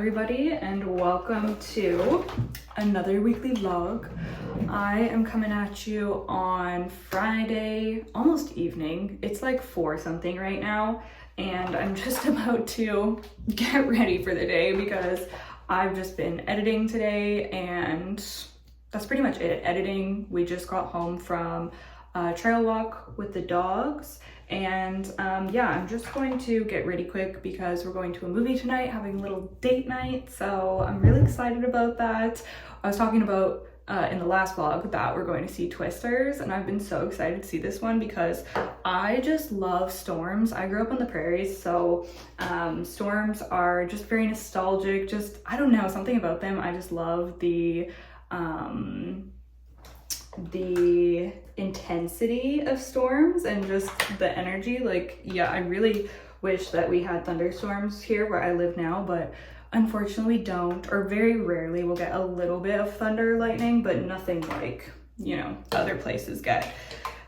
everybody, and welcome to another weekly vlog. I am coming at you on Friday, almost evening. It's like 4 something right now, and I'm just about to get ready for the day because I've just been editing today, and that's pretty much it. Editing. We just got home from a trail walk with the dogs, and yeah, I'm just going to get ready quick because we're going to a movie tonight, having a little date night, so I'm really excited about that. I was talking about in the last vlog that we're going to see Twisters, and I've been so excited to see this one because I just love storms. I grew up on the prairies, so storms are just very nostalgic. Just, I don't know, something about them. I just love the intensity of storms and just the energy. Like, yeah, I really wish that we had thunderstorms here where I live now, but unfortunately we don't, or very rarely we'll get a little bit of thunder, lightning, but nothing like, you know, other places get.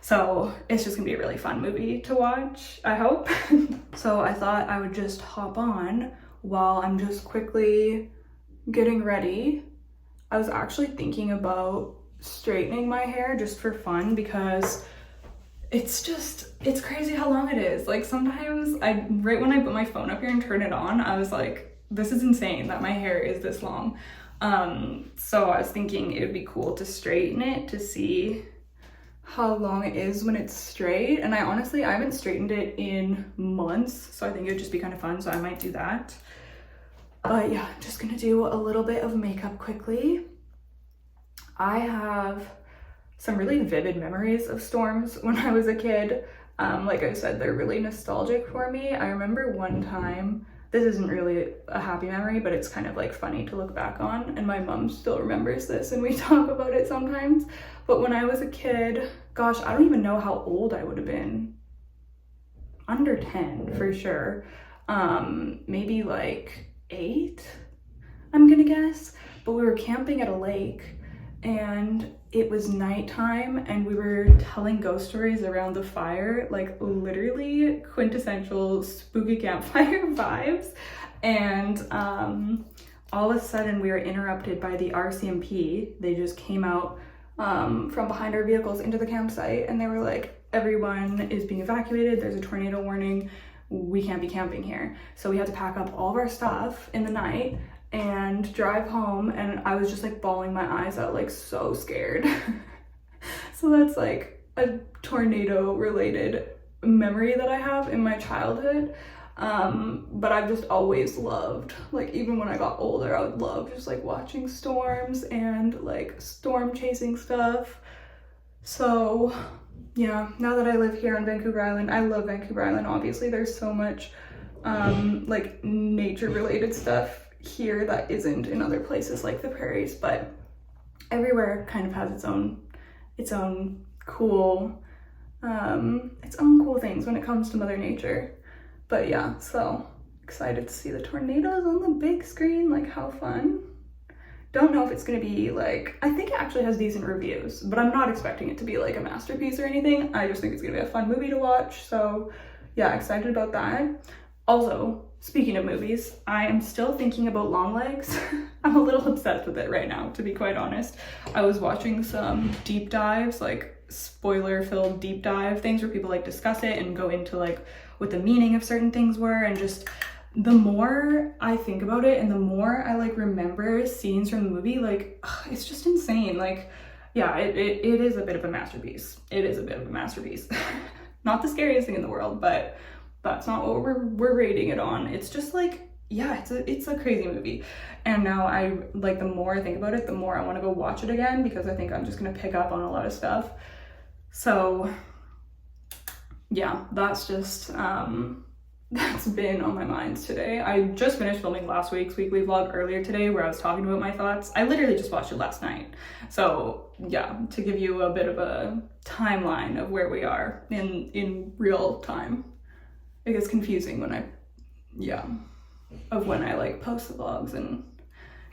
So it's just gonna be a really fun movie to watch, I hope. So I thought I would just hop on while I'm just quickly getting ready. I was actually thinking about straightening my hair just for fun because it's crazy how long it is. Like, sometimes right when I put my phone up here and turn it on, I was like, this is insane that my hair is this long. So I was thinking it would be cool to straighten it to see how long it is when it's straight. And I haven't straightened it in months, so I think it would just be kind of fun, so I might do that. But yeah, I'm just gonna do a little bit of makeup quickly. I have some really vivid memories of storms when I was a kid. Like I said, they're really nostalgic for me. I remember one time, this isn't really a happy memory, but it's kind of like funny to look back on, and my mom still remembers this and we talk about it sometimes. But when I was a kid, gosh, I don't even know how old I would have been. Under 10 for sure. Maybe like 8, I'm gonna guess. But we were camping at a lake, and it was nighttime, and we were telling ghost stories around the fire, like literally quintessential spooky campfire vibes. And all of a sudden we were interrupted by the RCMP. They just came out from behind our vehicles into the campsite, and they were like, everyone is being evacuated, there's a tornado warning, we can't be camping here. So we had to pack up all of our stuff in the night and drive home, and I was just like bawling my eyes out, like so scared. So that's like a tornado related memory that I have in my childhood. But I've just always loved, like, even when I got older, I would love just like watching storms and like storm chasing stuff. So yeah, now that I live here on Vancouver Island, I love Vancouver Island. Obviously there's so much like nature related stuff here that isn't in other places like the prairies, but everywhere kind of has its own cool things when it comes to Mother Nature. But yeah, so excited to see the tornadoes on the big screen. Like, how fun. Don't know if it's gonna be like, I think it actually has decent reviews, but I'm not expecting it to be like a masterpiece or anything. I just think it's gonna be a fun movie to watch. So yeah, excited about that. Also, speaking of movies, I am still thinking about Longlegs. I'm a little obsessed with it right now, to be quite honest. I was watching some deep dives, like spoiler-filled deep dive things where people like discuss it and go into like what the meaning of certain things were, and just the more I think about it and the more I like remember scenes from the movie, like, it's just insane. Like, yeah, it is a bit of a masterpiece. It is a bit of a masterpiece. Not the scariest thing in the world, but that's not what we're rating it on. It's just like, yeah, it's a crazy movie. And now I, like, the more I think about it, the more I want to go watch it again, because I think I'm just gonna pick up on a lot of stuff. So yeah, that's just that's been on my mind today. I just finished filming last week's weekly vlog earlier today where I was talking about my thoughts. I literally just watched it last night. So yeah, to give you a bit of a timeline of where we are in real time. It gets confusing when I like post the vlogs, and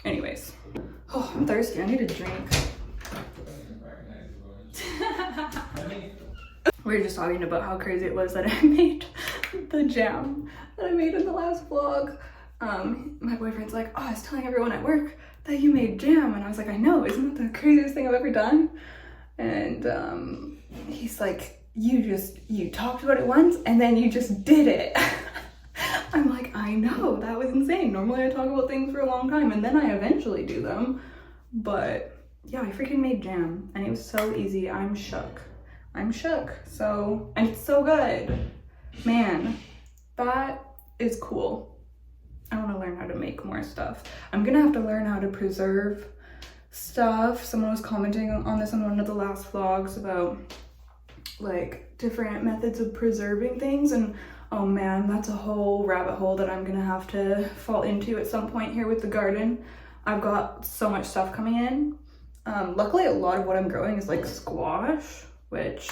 anyways. Oh, I'm thirsty, I need a drink. We were just talking about how crazy it was that I made the jam that I made in the last vlog. my boyfriend's like, oh, I was telling everyone at work that you made jam. And I was like, I know, isn't that the craziest thing I've ever done? And he's like, you talked about it once and then you just did it. I'm like, I know, that was insane. Normally I talk about things for a long time and then I eventually do them. But yeah, I freaking made jam and it was so easy. I'm shook. So, and it's so good. Man, that is cool. I want to learn how to make more stuff. I'm gonna have to learn how to preserve stuff. Someone was commenting on this on one of the last vlogs about like different methods of preserving things, and oh man, that's a whole rabbit hole that I'm gonna have to fall into at some point here with the garden. I've got so much stuff coming in. Luckily a lot of what I'm growing is like squash, which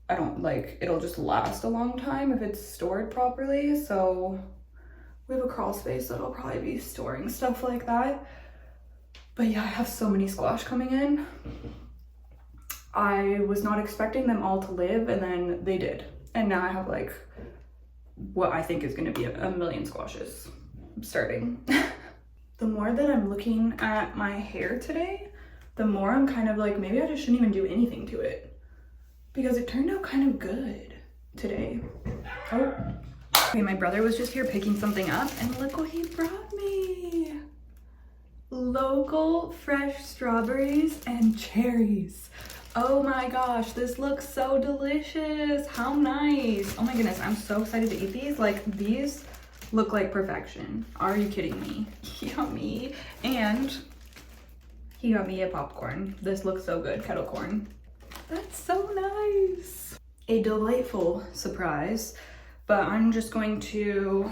I don't like, it'll just last a long time if it's stored properly. So we have a crawl space that I'll probably be storing stuff like that. But yeah, I have so many squash coming in. I was not expecting them all to live, and then they did. And now I have like what I think is gonna be a million squashes starting. The more that I'm looking at my hair today, the more I'm kind of like, maybe I just shouldn't even do anything to it, because it turned out kind of good today. Oh. Okay, my brother was just here picking something up and look what he brought me. Local fresh strawberries and cherries. Oh my gosh, this looks so delicious. How nice. Oh my goodness, I'm so excited to eat these. Like, these look like perfection. Are you kidding me? Yummy. And he got me a popcorn. This looks so good, kettle corn. That's so nice. A delightful surprise. But I'm just going to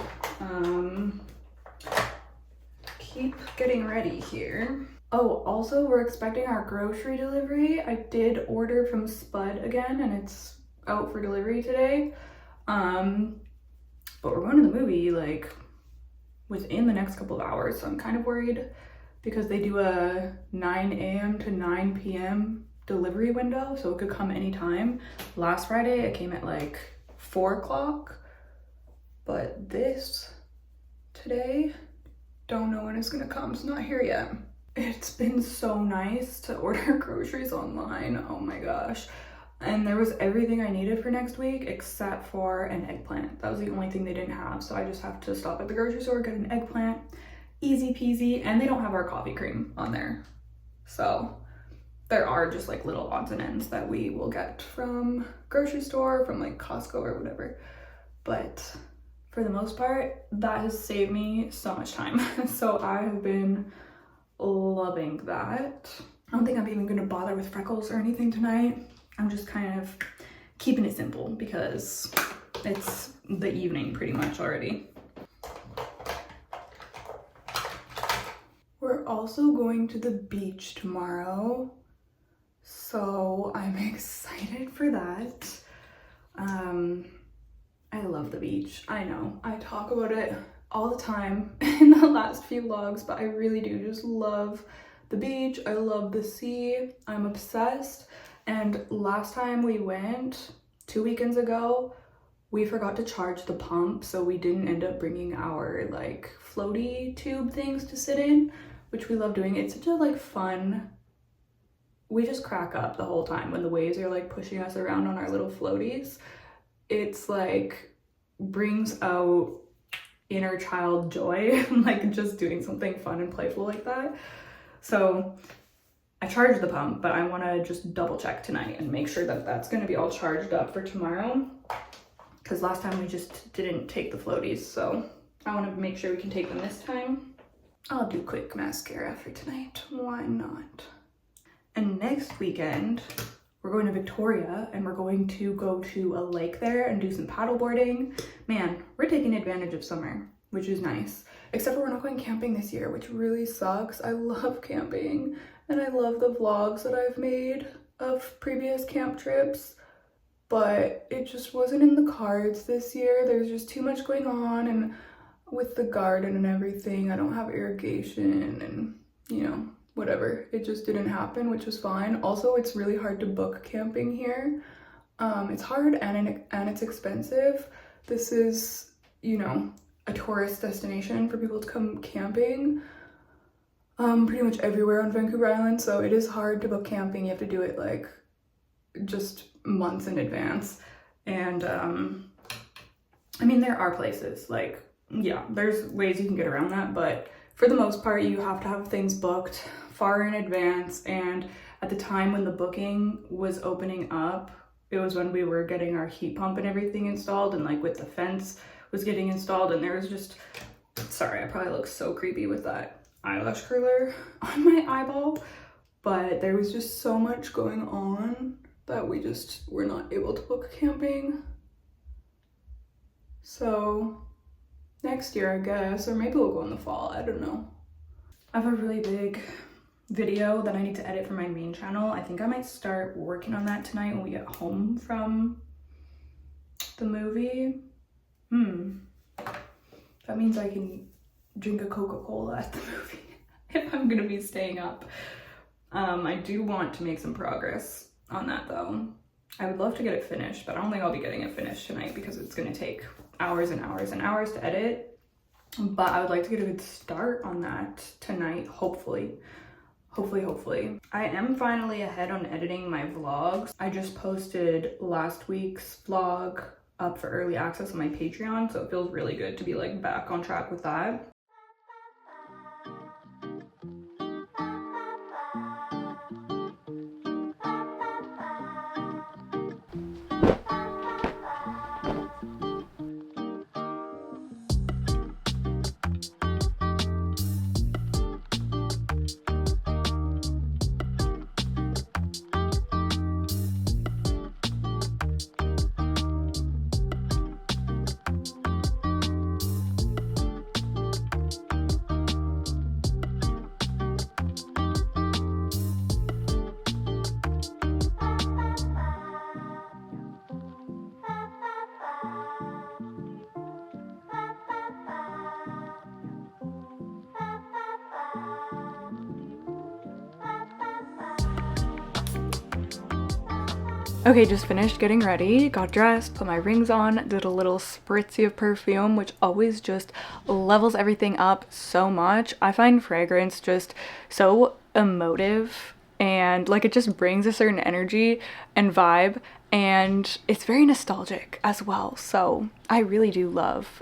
keep getting ready here. Oh, also we're expecting our grocery delivery. I did order from Spud again and it's out for delivery today. But we're going to the movie like within the next couple of hours. So I'm kind of worried because they do a 9 a.m. to 9 p.m. delivery window. So it could come anytime. Last Friday it came at like 4 o'clock. But this today, don't know when it's gonna come. It's not here yet. It's been so nice to order groceries online. Oh my gosh. And there was everything I needed for next week except for an eggplant. That was the only thing they didn't have. So I just have to stop at the grocery store, get an eggplant. Easy peasy. And they don't have our coffee cream on there. So there are just like little odds and ends that we will get from grocery store, from like Costco or whatever. But for the most part, that has saved me so much time. So I have been loving that. I don't think I'm even gonna bother with freckles or anything tonight. I'm just kind of keeping it simple because it's the evening pretty much already. We're also going to the beach tomorrow, so I'm excited for that. I love the beach. I know, I talk about it all the time in the last few vlogs, but I really do just love the beach. I love the sea. I'm obsessed. And last time we went, 2 weekends ago, we forgot to charge the pump, so we didn't end up bringing our like floaty tube things to sit in, which we love doing. It's such a like fun, we just crack up the whole time when the waves are like pushing us around on our little floaties. It's like brings out inner child joy, like just doing something fun and playful like that. So I charged the pump, but I want to just double check tonight and make sure that that's going to be all charged up for tomorrow, because last time we just didn't take the floaties, so I want to make sure we can take them this time. I'll do quick mascara for tonight, why not? And next weekend we're going to Victoria and we're going to go to a lake there and do some paddleboarding. Man, we're taking advantage of summer, which is nice. Except for we're not going camping this year, which really sucks. I love camping and I love the vlogs that I've made of previous camp trips, but it just wasn't in the cards this year. There's just too much going on, and with the garden and everything, I don't have irrigation and, you know, whatever. It just didn't happen, which was fine. Also, it's really hard to book camping here. It's hard and it's expensive. This is, you know, a tourist destination for people to come camping pretty much everywhere on Vancouver Island, so it is hard to book camping. You have to do it like just months in advance. And I mean, there are places like, yeah, there's ways you can get around that, but for the most part you have to have things booked far in advance. And at the time when the booking was opening up, it was when we were getting our heat pump and everything installed, and like with the fence was getting installed, and there was just, sorry, I probably look so creepy with that eyelash curler on my eyeball, but there was just so much going on that we just were not able to book camping. So next year, I guess, or maybe we'll go in the fall, I don't know. I have a really big video that I need to edit for my main channel. I think I might start working on that tonight when we get home from the movie. That means I can drink a Coca-Cola at the movie if I'm gonna be staying up. I do want to make some progress on that though. I would love to get it finished, but I don't think I'll be getting it finished tonight because it's gonna take hours and hours and hours to edit. But I would like to get a good start on that tonight, hopefully. Hopefully. I am finally ahead on editing my vlogs. I just posted last week's vlog up for early access on my Patreon, so it feels really good to be like back on track with that. Okay, just finished getting ready, got dressed, put my rings on, did a little spritzy of perfume, which always just levels everything up so much. I find fragrance just so emotive, and like it just brings a certain energy and vibe, and it's very nostalgic as well. So I really do love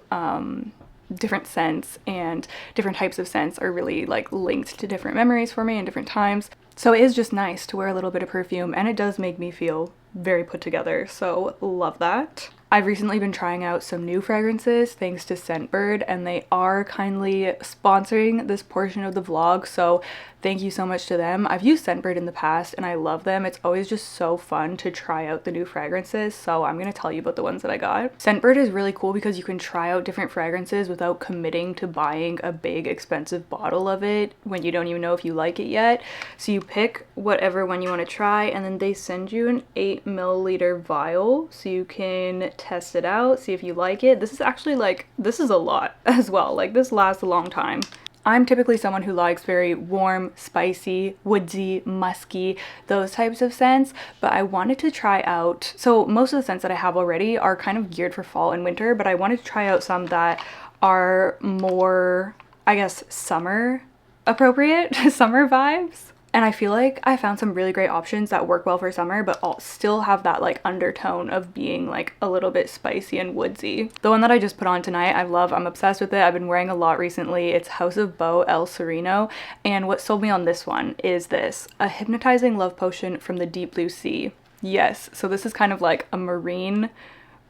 different scents, and different types of scents are really like linked to different memories for me and different times. So it is just nice to wear a little bit of perfume, and it does make me feel very put together, so love that. I've recently been trying out some new fragrances thanks to Scentbird, and they are kindly sponsoring this portion of the vlog, so thank you so much to them. I've used Scentbird in the past and I love them. It's always just so fun to try out the new fragrances, so I'm gonna tell you about the ones that I got. Scentbird is really cool because you can try out different fragrances without committing to buying a big expensive bottle of it when you don't even know if you like it yet. So you pick whatever one you want to try, and then they send you an 8ml vial so you can test it out, see if you like it. This is actually like, this is a lot as well, like this lasts a long time. I'm typically someone who likes very warm, spicy, woodsy, musky, those types of scents, but I wanted to try out, so most of the scents that I have already are kind of geared for fall and winter, but I wanted to try out some that are more, I guess, summer appropriate, summer vibes. And I feel like I found some really great options that work well for summer, but all still have that like undertone of being like a little bit spicy and woodsy. The one that I just put on tonight, I love, I'm obsessed with it. I've been wearing a lot recently. It's House of Beau El Sereno. And what sold me on this one is this, a hypnotizing love potion from the deep blue sea. Yes, so this is kind of like a marine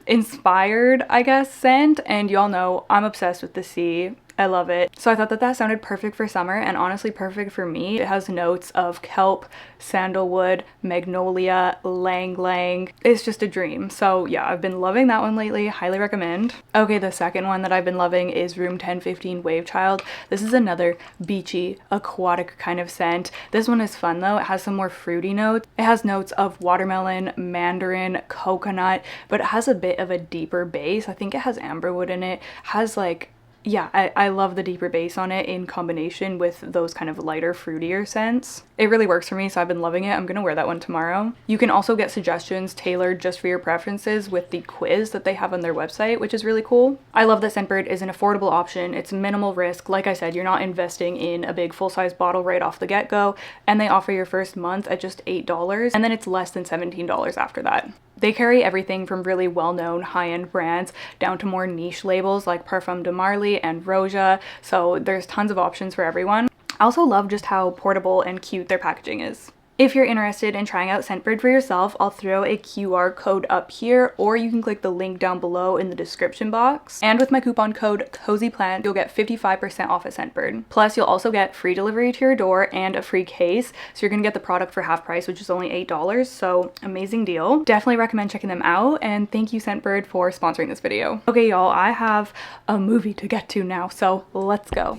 inspired, I guess, scent. And y'all know I'm obsessed with the sea. I love it. So I thought that that sounded perfect for summer, and honestly perfect for me. It has notes of kelp, sandalwood, magnolia, lang lang. It's just a dream. So yeah, I've been loving that one lately. Highly recommend. Okay, the second one that I've been loving is Room 1015 Wave Child. This is another beachy, aquatic kind of scent. This one is fun though. It has some more fruity notes. It has notes of watermelon, mandarin, coconut, but it has a bit of a deeper base. I think it has amberwood in it. Has like yeah, I love the deeper base on it in combination with those kind of lighter, fruitier scents. It really works for me, so I've been loving it. I'm gonna wear that one tomorrow. You can also get suggestions tailored just for your preferences with the quiz that they have on their website, which is really cool. I love that Scentbird is an affordable option. It's minimal risk. Like I said, you're not investing in a big full-size bottle right off the get-go, and they offer your first month at just $8, and then it's less than $17 after that. They carry everything from really well-known high-end brands down to more niche labels like Parfum de Marly and Roja, so there's tons of options for everyone. I also love just how portable and cute their packaging is. If you're interested in trying out Scentbird for yourself, I'll throw a QR code up here, or you can click the link down below in the description box. And with my coupon code COZYPLANT, you'll get 55% off at Scentbird. Plus, you'll also get free delivery to your door and a free case. So you're gonna get the product for half price, which is only $8. So amazing deal. Definitely recommend checking them out. And thank you, Scentbird, for sponsoring this video. Okay, y'all, I have a movie to get to now, so let's go.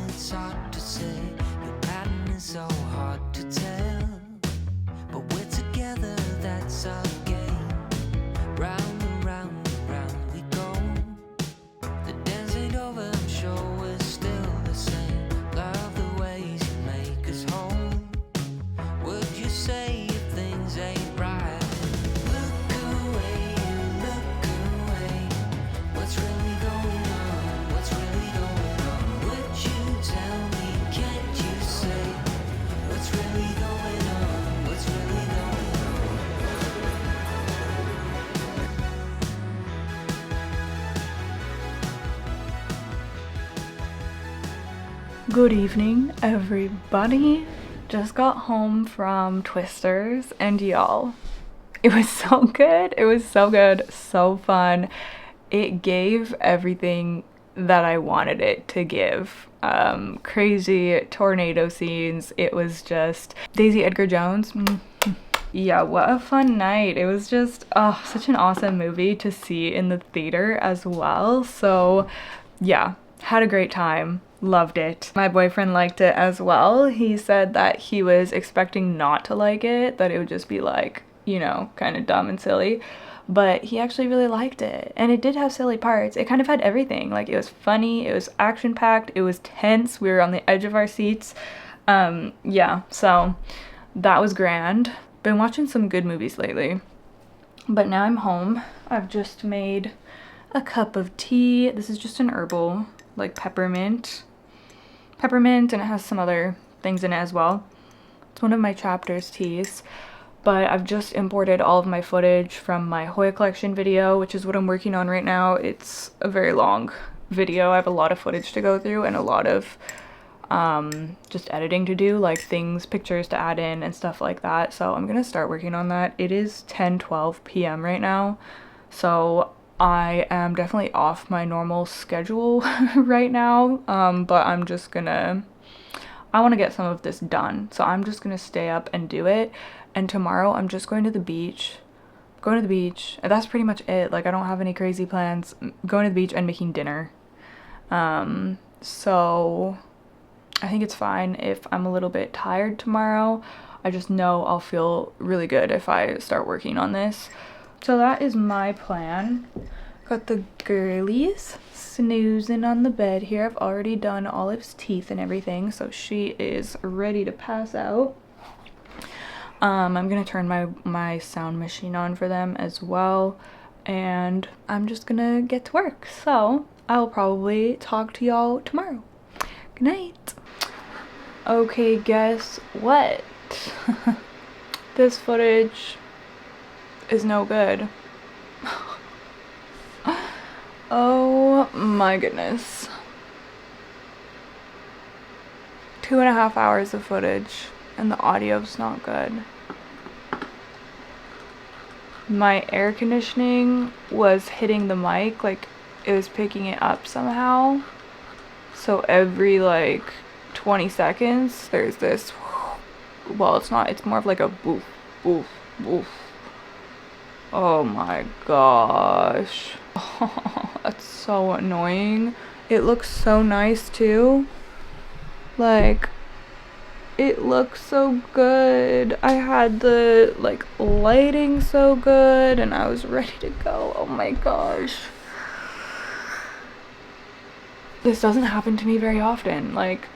It's hard to say, your pattern is so hard to tell, but we're together, that's our game. Round and round and round we go. The dance ain't over, I'm sure we're still the same. Love the ways you make us whole. Would you say if things ain't right? Look away, what's really going on? What's really going on? Would you tell me, can't you say what's really going on? What's really going on? Good evening, everybody. Just got home from Twisters, and y'all, it was so good. It was so good, so fun. It gave everything that I wanted it to give. Crazy tornado scenes. It was just Daisy Edgar Jones. Yeah, what a fun night. It was just such an awesome movie to see in the theater as well. So yeah, had a great time. Loved it. My boyfriend liked it as well. He said that he was expecting not to like it, that it would just be like, you know, kind of dumb and silly. But he actually really liked it, and it did have silly parts. It kind of had everything. Like, it was funny, it was action-packed, it was tense, we were on the edge of our seats. Yeah, so that was grand. Been watching some good movies lately, but now I'm home. I've just made a cup of tea. This is just an herbal, like peppermint, and it has some other things in it as well. It's one of my chapters teas. But I've just imported all of my footage from my Hoya collection video, which is what I'm working on right now. It's a very long video. I have a lot of footage to go through and a lot of just editing to do, like pictures to add in and stuff like that. So I'm gonna start working on that. It is 10:12 p.m. right now, so I am definitely off my normal schedule right now, but I want to get some of this done, so I'm just gonna stay up and do it. And tomorrow I'm just going to the beach. And that's pretty much it. Like, I don't have any crazy plans. Going to the beach and making dinner. So I think it's fine if I'm a little bit tired tomorrow. I just know I'll feel really good if I start working on this. So that is my plan. Got the girlies snoozing on the bed here. I've already done Olive's teeth and everything, so she is ready to pass out. I'm gonna turn my sound machine on for them as well, and I'm just gonna get to work. So I'll probably talk to y'all tomorrow. Good night. Okay, guess what? This footage is no good. Oh my goodness. 2.5 hours of footage, and the audio's not good. My air conditioning was hitting the mic, like it was picking it up somehow. So every like 20 seconds there's this, well, it's not, it's more of like a boof, boof, boof. Oh my gosh. That's so annoying. It looks so nice too. Like, it looks so good. I had the like lighting so good and I was ready to go. Oh my gosh. This doesn't happen to me very often. Like,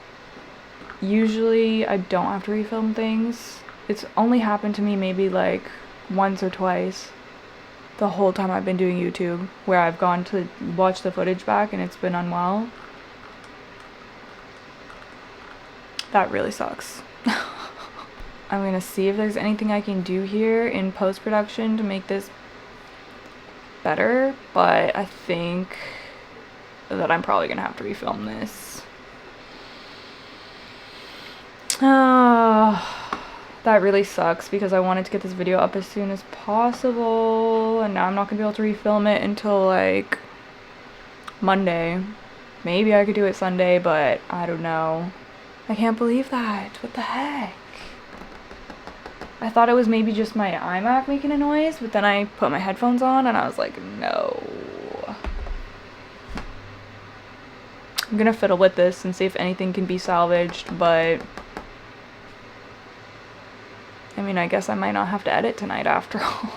usually I don't have to refilm things. It's only happened to me maybe like once or twice the whole time I've been doing YouTube, where I've gone to watch the footage back and it's been unwell. That really sucks. I'm gonna see if there's anything I can do here in post-production to make this better, but I think that I'm probably gonna have to refilm this. That really sucks because I wanted to get this video up as soon as possible, and now I'm not gonna be able to refilm it until like Monday. Maybe I could do it Sunday, but I don't know. I can't believe that. What the heck? I thought it was maybe just my iMac making a noise, but then I put my headphones on and I was like, no. I'm gonna fiddle with this and see if anything can be salvaged, but I mean, I guess I might not have to edit tonight after all.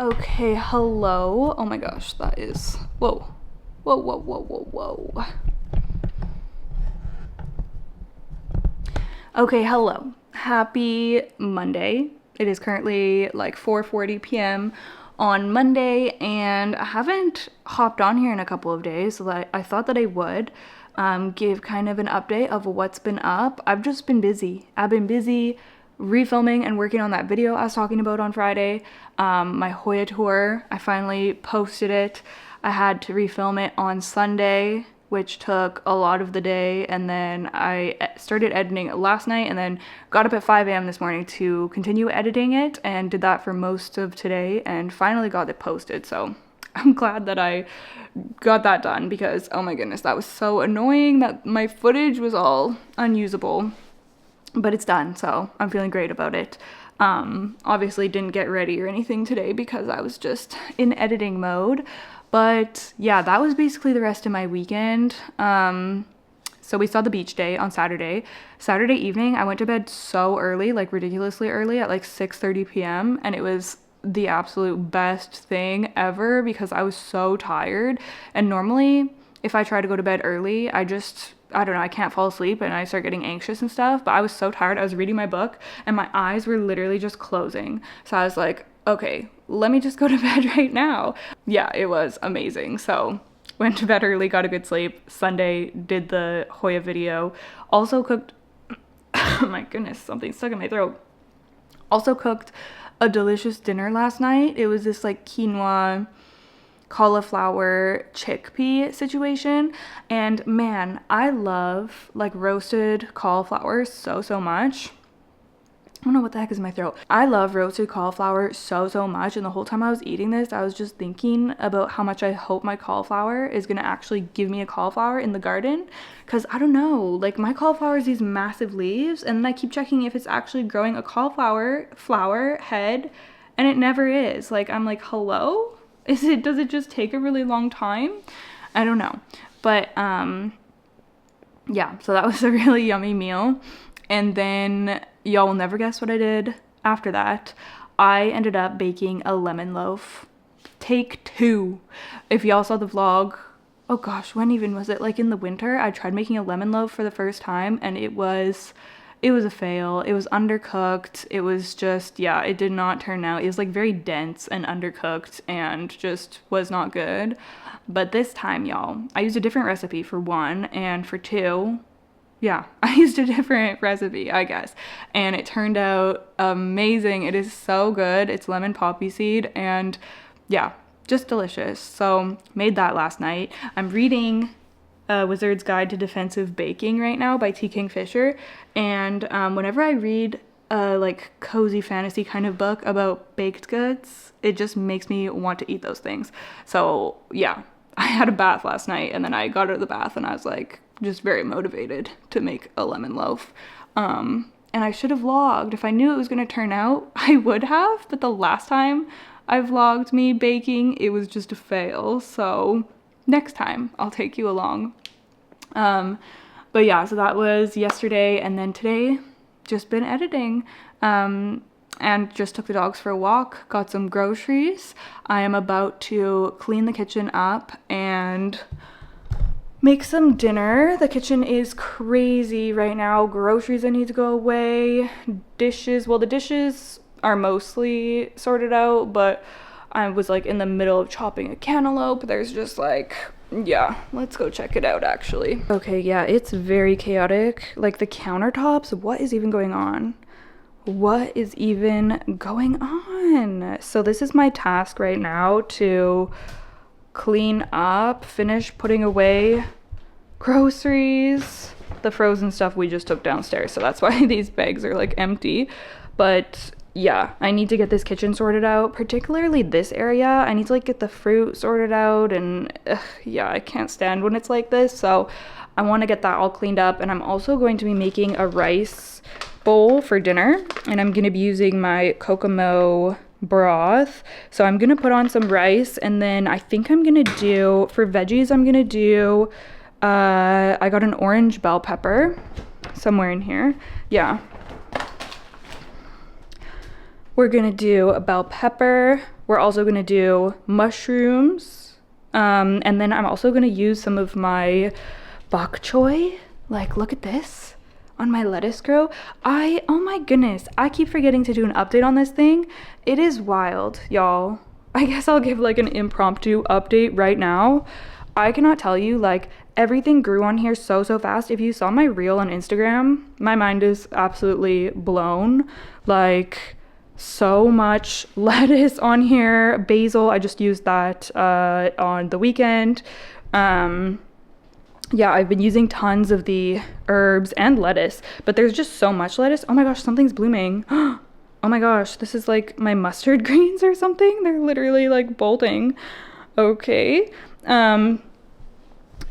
Okay, hello. Oh my gosh, that is, whoa. Whoa, whoa, whoa, whoa, whoa. Okay, hello. Happy Monday. It is currently like 4:40 p.m. on Monday, and I haven't hopped on here in a couple of days, so I thought that I would give kind of an update of what's been up. I've just been busy. I've been busy refilming and working on that video I was talking about on Friday. My Hoya tour, I finally posted it. I had to refilm it on Sunday, which took a lot of the day, and then I started editing it last night and then got up at 5 a.m. this morning to continue editing it, and did that for most of today and finally got it posted. So I'm glad that I got that done, because oh my goodness, that was so annoying that my footage was all unusable. But it's done, so I'm feeling great about it. Obviously didn't get ready or anything today because I was just in editing mode. But yeah, that was basically the rest of my weekend. So we saw the beach day on Saturday. Saturday evening, I went to bed so early, like ridiculously early, at like 6:30 p.m. And it was the absolute best thing ever because I was so tired. And normally, if I try to go to bed early, I don't know, I can't fall asleep and I start getting anxious and stuff, but I was so tired. I was reading my book and my eyes were literally just closing. So I was like, okay, let me just go to bed right now. Yeah, it was amazing. So went to bed early, got a good sleep. Sunday did the Hoya video. Also cooked, oh my goodness, something stuck in my throat. Also cooked a delicious dinner last night. It was this like quinoa, cauliflower, chickpea situation, and man, I love like roasted cauliflower so much. I don't know what the heck is in my throat. I love roasted cauliflower so much, and the whole time I was eating this, I was just thinking about how much I hope my cauliflower is gonna actually give me a cauliflower in the garden, because I don't know, like my cauliflower is these massive leaves, and then I keep checking if it's actually growing a cauliflower flower head, and it never is. Like I'm like, hello? Does it just take a really long time? I don't know. But yeah, so that was a really yummy meal. And then y'all will never guess what I did after that. I ended up baking a lemon loaf. Take 2. If y'all saw the vlog, oh gosh, when even was it? Like in the winter, I tried making a lemon loaf for the first time, and it was a fail. It was undercooked. It was just, yeah, it did not turn out. It was like very dense and undercooked and just was not good. But this time, y'all, I used a different recipe for 1, and for 2, yeah, I used a different recipe, I guess. And it turned out amazing. It is so good. It's lemon poppy seed, and yeah, just delicious. So made that last night. I'm reading Wizard's Guide to Defensive Baking right now by T. Kingfisher, and whenever I read a like cozy fantasy kind of book about baked goods, it just makes me want to eat those things. So yeah, I had a bath last night, and then I got out of the bath and I was like just very motivated to make a lemon loaf. And I should have vlogged. If I knew it was going to turn out, I would have, but the last time I vlogged me baking, it was just a fail. So next time I'll take you along. But yeah, so that was yesterday, and then today just been editing, and just took the dogs for a walk, got some groceries. I am about to clean the kitchen up and make some dinner. The kitchen is crazy right now. Groceries that need to go away, dishes, well, the dishes are mostly sorted out, but I was like in the middle of chopping a cantaloupe. There's just like, yeah, let's go check it out actually. Okay, yeah, it's very chaotic. Like the countertops, what is even going on? What is even going on? So this is my task right now, to clean up, finish putting away groceries. The frozen stuff we just took downstairs, so that's why these bags are like empty. But yeah, I need to get this kitchen sorted out, particularly this area. I need to like get the fruit sorted out, and yeah, I can't stand when it's like this, so I want to get that all cleaned up. And I'm also going to be making a rice bowl for dinner, and I'm going to be using my Kokomo broth. So I'm going to put on some rice, and then I think I'm going to do, for veggies, I'm going to do, I got an orange bell pepper somewhere in here. Yeah. We're going to do a bell pepper. We're also gonna do mushrooms. And then I'm also gonna use some of my bok choy. Like, look at this on my lettuce grow. Oh my goodness, I keep forgetting to do an update on this thing. It is wild, y'all. I guess I'll give like an impromptu update right now. I cannot tell you, like, everything grew on here so fast. If you saw my reel on Instagram, my mind is absolutely blown. Like, so much lettuce on here. Basil, I just used that on the weekend. Yeah, I've been using tons of the herbs and lettuce, but there's just so much lettuce. Oh my gosh, something's blooming. Oh my gosh, this is like my mustard greens or something. They're literally like bolting. Okay.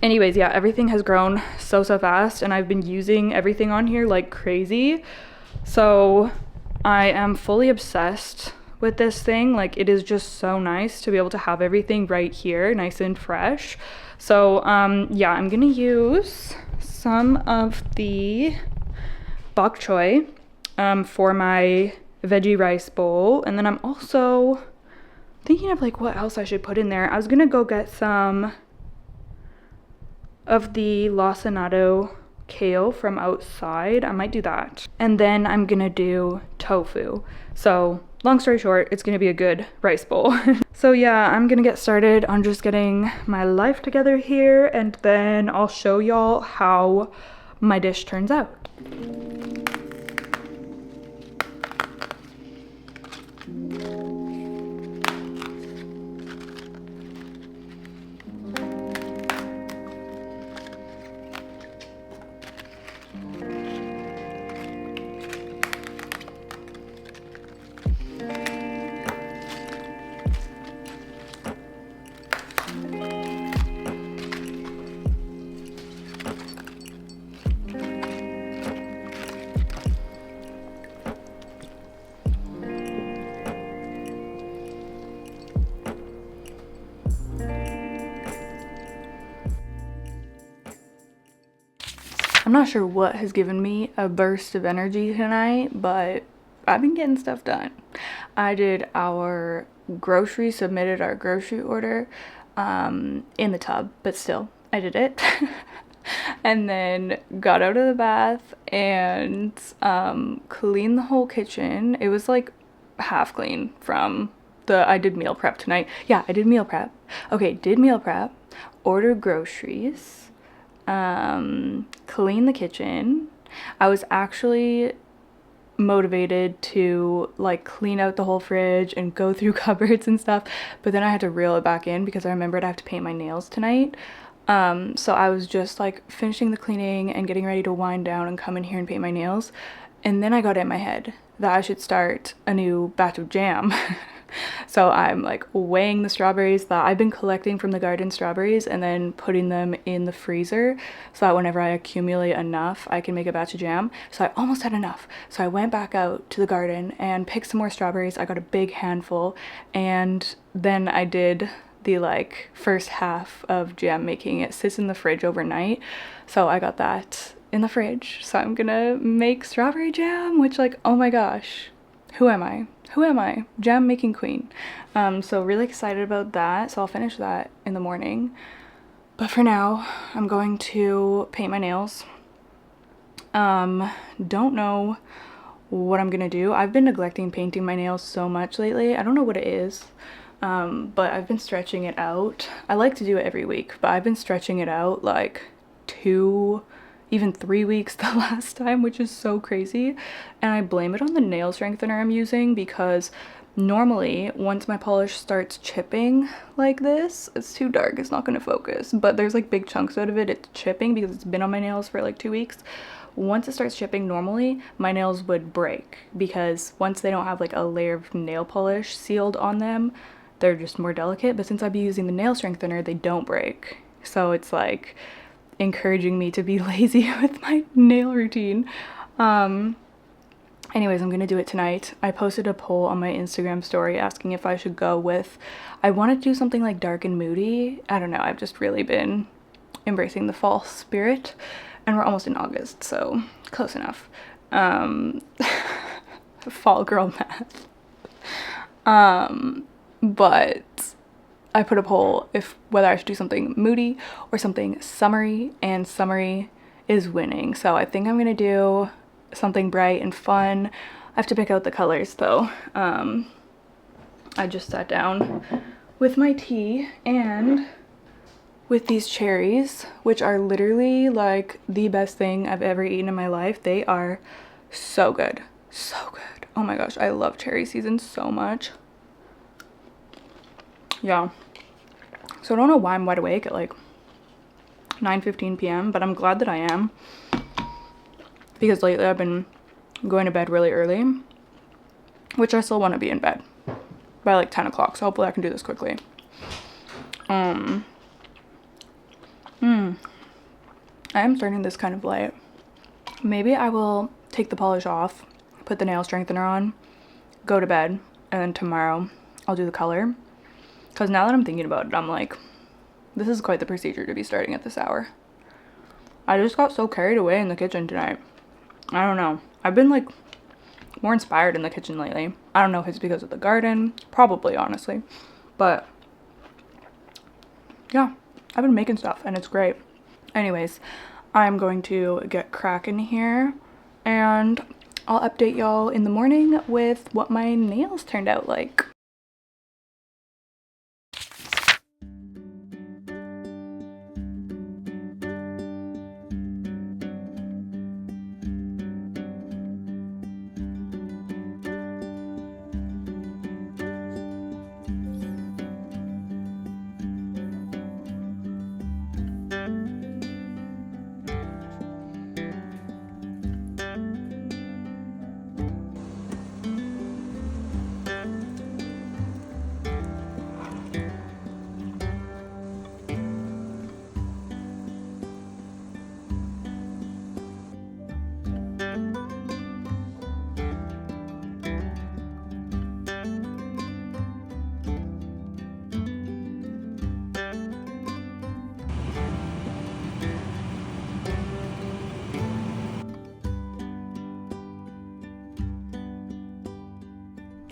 Anyways, yeah, everything has grown so fast, and I've been using everything on here like crazy. So I am fully obsessed with this thing. Like, it is just so nice to be able to have everything right here, nice and fresh. So yeah, I'm gonna use some of the bok choy for my veggie rice bowl, and then I'm also thinking of like what else I should put in there. I was gonna go get some of the lacinato kale from outside. I might do that. And then I'm gonna do tofu. So long story short, it's gonna be a good rice bowl. So yeah, I'm gonna get started on just getting my life together here, and then I'll show y'all how my dish turns out. I'm not sure what has given me a burst of energy tonight, but I've been getting stuff done. I did our groceries, submitted our grocery order in the tub, but still, I did it. And then got out of the bath and cleaned the whole kitchen. It was like half clean from I did meal prep tonight. Yeah, I did meal prep. Okay, did meal prep, ordered groceries, clean the kitchen. I was actually motivated to like clean out the whole fridge and go through cupboards and stuff, but then I had to reel it back in because I remembered I have to paint my nails tonight. So I was just like finishing the cleaning and getting ready to wind down and come in here and paint my nails, and then I got it in my head that I should start a new batch of jam. So I'm like weighing the strawberries that I've been collecting from the garden, strawberries, and then putting them in the freezer so that whenever I accumulate enough, I can make a batch of jam. So I almost had enough. So I went back out to the garden and picked some more strawberries. I got a big handful, and then I did the like first half of jam making. It sits in the fridge overnight. So I got that in the fridge. So I'm gonna make strawberry jam, which like, oh my gosh, who am I? Who am I? Jam making queen. So really excited about that. So I'll finish that in the morning. But for now, I'm going to paint my nails. Don't know what I'm gonna do. I've been neglecting painting my nails so much lately. I don't know what it is. But I've been stretching it out. I like to do it every week, but I've been stretching it out like 2, even 3 weeks the last time, which is so crazy. And I blame it on the nail strengthener I'm using, because normally once my polish starts chipping like this, it's too dark, it's not gonna focus, but there's like big chunks out of it, it's chipping because it's been on my nails for like 2 weeks. Once it starts chipping, normally my nails would break, because once they don't have like a layer of nail polish sealed on them, they're just more delicate. But since I've been using the nail strengthener, they don't break. So it's like encouraging me to be lazy with my nail routine. Anyways, I'm gonna do it tonight. I posted a poll on my Instagram story asking if I should go with, I want to do something like dark and moody. I don't know, I've just really been embracing the fall spirit, and we're almost in August, so close enough. Fall girl math. but I put a poll if whether I should do something moody or something summery, and summery is winning. So I think I'm gonna do something bright and fun. I have to pick out the colors though. I just sat down with my tea and with these cherries, which are literally like the best thing I've ever eaten in my life. They are so good, so good. Oh my gosh, I love cherry season so much. Yeah, so I don't know why I'm wide awake at like 9:15 p.m, but I'm glad that I am, because lately I've been going to bed really early, which I still want to be in bed by like 10 o'clock, so hopefully I can do this quickly. I am starting this kind of late. Maybe I will take the polish off, put the nail strengthener on, go to bed, and then tomorrow I'll do the color. Because now that I'm thinking about it, I'm like, this is quite the procedure to be starting at this hour. I just got so carried away in the kitchen tonight. I don't know. I've been like more inspired in the kitchen lately. I don't know if it's because of the garden. Probably, honestly. But yeah, I've been making stuff and it's great. Anyways, I'm going to get cracking here and I'll update y'all in the morning with what my nails turned out like.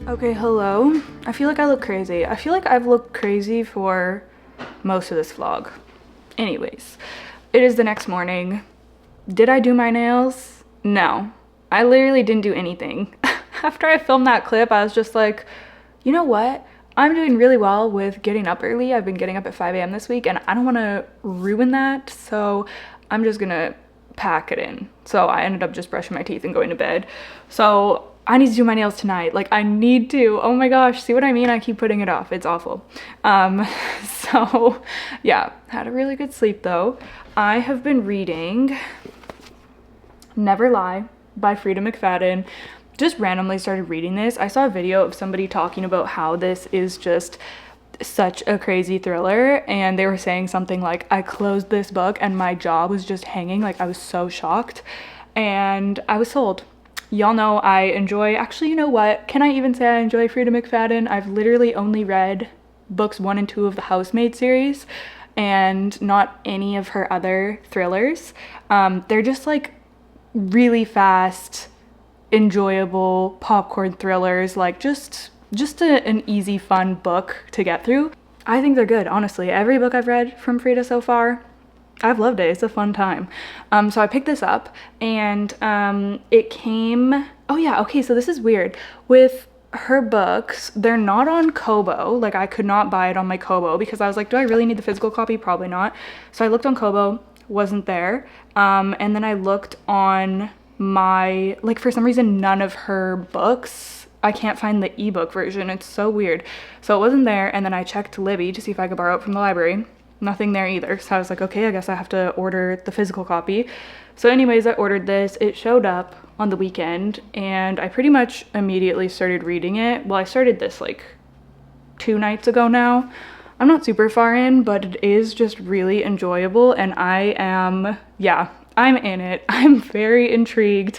Okay, hello. I feel like I look crazy. I feel like I've looked crazy for most of this vlog. Anyways, it is the next morning. Did I do my nails? No. I literally didn't do anything. After I filmed that clip, I was just like, you know what? I'm doing really well with getting up early. I've been getting up at 5 a.m. this week and I don't want to ruin that. So I'm just gonna pack it in. So I ended up just brushing my teeth and going to bed. So I need to do my nails tonight. Like, I need to. Oh my gosh, see what I mean? I keep putting it off. It's awful. So yeah, had a really good sleep though. I have been reading Never Lie by Frida McFadden. Just randomly started reading this. I saw a video of somebody talking about how this is just such a crazy thriller, and they were saying something like, I closed this book and my jaw was just hanging. Like, I was so shocked and I was sold. Y'all know I enjoy, actually, you know what? Can I even say I enjoy Frida McFadden? I've literally only read books 1 and 2 of the Housemaid series and not any of her other thrillers. They're just like really fast, enjoyable popcorn thrillers, like just an easy, fun book to get through. I think they're good, honestly. Every book I've read from Frida so far, I've loved it. It's a fun time. So I picked this up and it came, oh yeah, okay, so this is weird. With her books, they're not on Kobo. Like, I could not buy it on my Kobo because I was like, do I really need the physical copy? Probably not. So I looked on Kobo, wasn't there. And then I looked on my, like, for some reason, none of her books, I can't find the ebook version. It's so weird. So it wasn't there. And then I checked Libby to see if I could borrow it from the library. Nothing there either. So I was like, okay, I guess I have to order the physical copy. So anyways, I ordered this. It showed up on the weekend and I pretty much immediately started reading it. Well, I started this like 2 nights ago now. I'm not super far in, but it is just really enjoyable and I am, yeah, I'm in it. I'm very intrigued.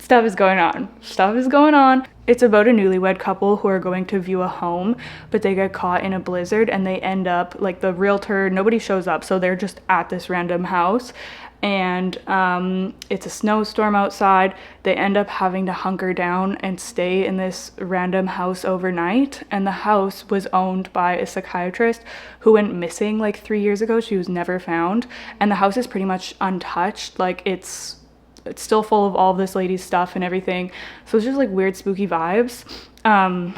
stuff is going on. Stuff is going on. It's about a newlywed couple who are going to view a home, but they get caught in a blizzard and they end up, like, the realtor, nobody shows up, so they're just at this random house. And it's a snowstorm outside. They end up having to hunker down and stay in this random house overnight. And the house was owned by a psychiatrist who went missing like 3 years ago. She was never found. And the house is pretty much untouched. Like, it's still full of all of this lady's stuff and everything. So it's just like weird, spooky vibes. I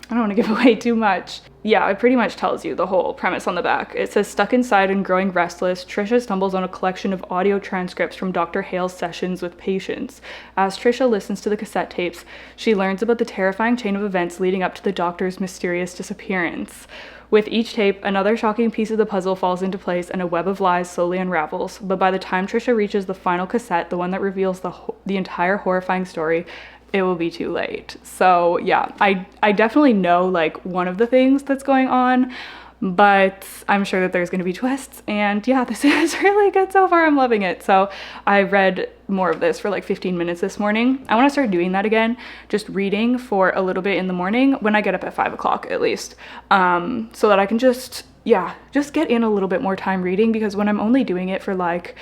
don't want to give away too much. Yeah, it pretty much tells you the whole premise on the back. It says, stuck inside and growing restless, Trisha stumbles on a collection of audio transcripts from Dr. Hale's sessions with patients. As Trisha listens to the cassette tapes, she learns about the terrifying chain of events leading up to the doctor's mysterious disappearance. With each tape, another shocking piece of the puzzle falls into place and a web of lies slowly unravels. But by the time Trisha reaches the final cassette, the one that reveals the entire horrifying story, it will be too late. So yeah, I definitely know like one of the things that's going on, but I'm sure that there's going to be twists. And yeah, this is really good so far. I'm loving it. So I read more of this for like 15 minutes this morning. I want to start doing that again, just reading for a little bit in the morning when I get up at 5 o'clock at least, so that I can just get in a little bit more time reading, because when I'm only doing it for like